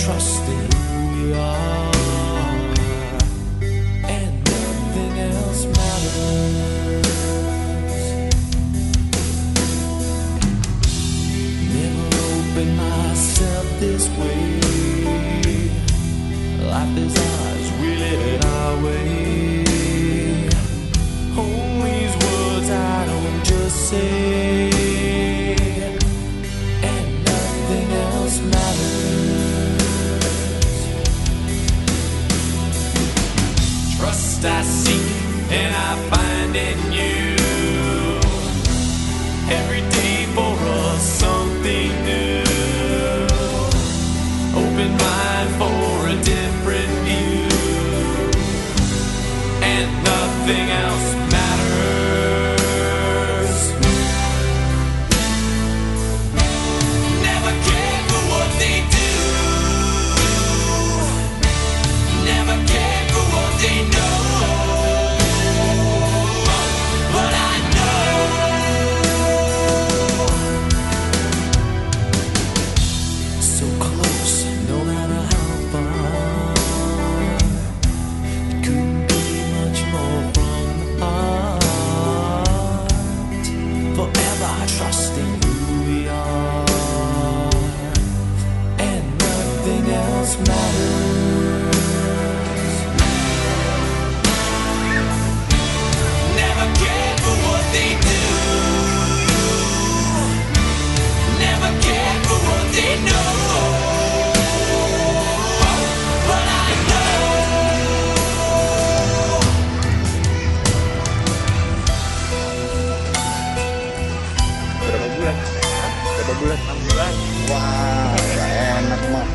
trust in who we are, and nothing else matters. Never opened myself this way. Life is ours, we live it our way. Hold these words I don't just say, and nothing else matters. Trust I seek and I find in you. Every day for us something new. Open mind for a different view, and nothing else matters. Never cared for what they do, never cared for what they know, but I know so close, no matter how far. Couldn't be much more from the heart. Forever trusting who we are, and nothing else matters. Never cared for what they do, never cared for what they know, but I know Berapa bulan? Berapa bulan? 6 bulan. Wah, gak enak mah.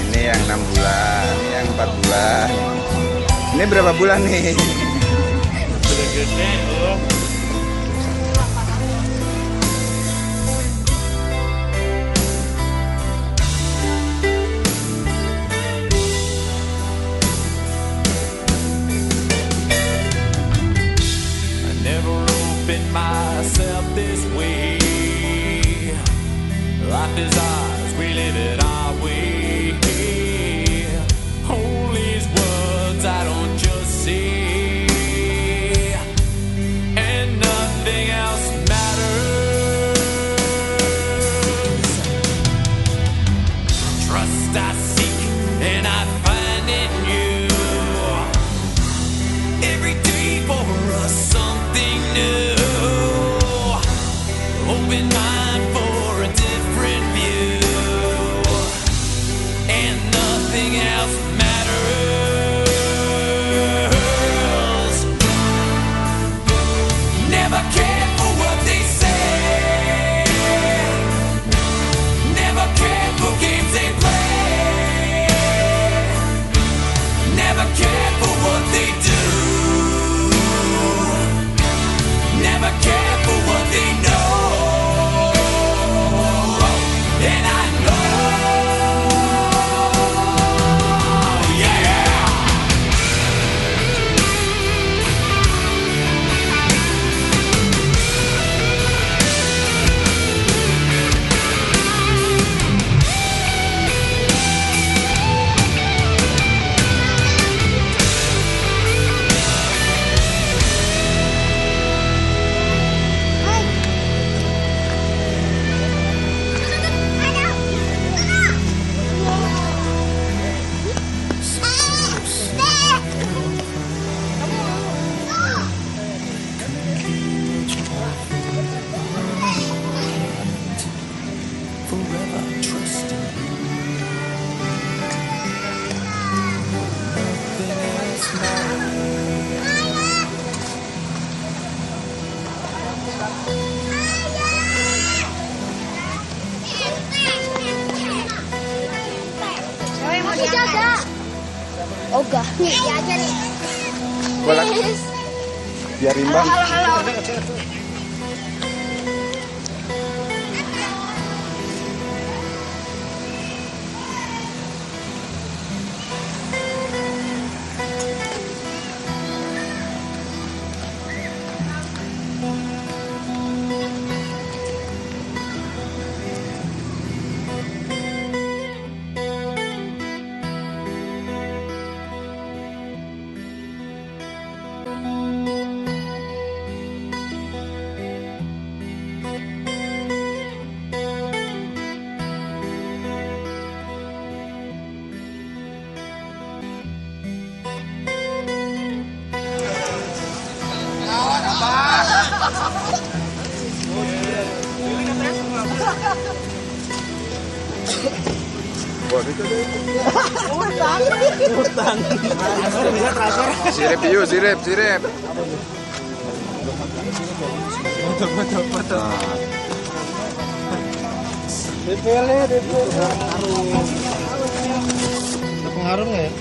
Ini yang 6 bulan, ini yang 4 bulan. Ini berapa bulan nih? Sudah gede loh. I never opened myself this way. Life is ours, we live it our way. Hold these words I don't just say, and nothing else matters. Trust I seek and I find in you. Every day for us something new. Open mind for a different view, and nothing else matters. Never cared for what they say, never cared for games they play, never cared for what they do, never cared for what they know, and I know, yeah. Forever trusting you. Nothing else matters. Masih jaga. Ogah. Nih aja nih. Bolak. Biar imbang. Halo. itu deh. Utang. Bisa transfer. Sirip yuk, sirip. Betul. DP. Pengaruh nggak ya?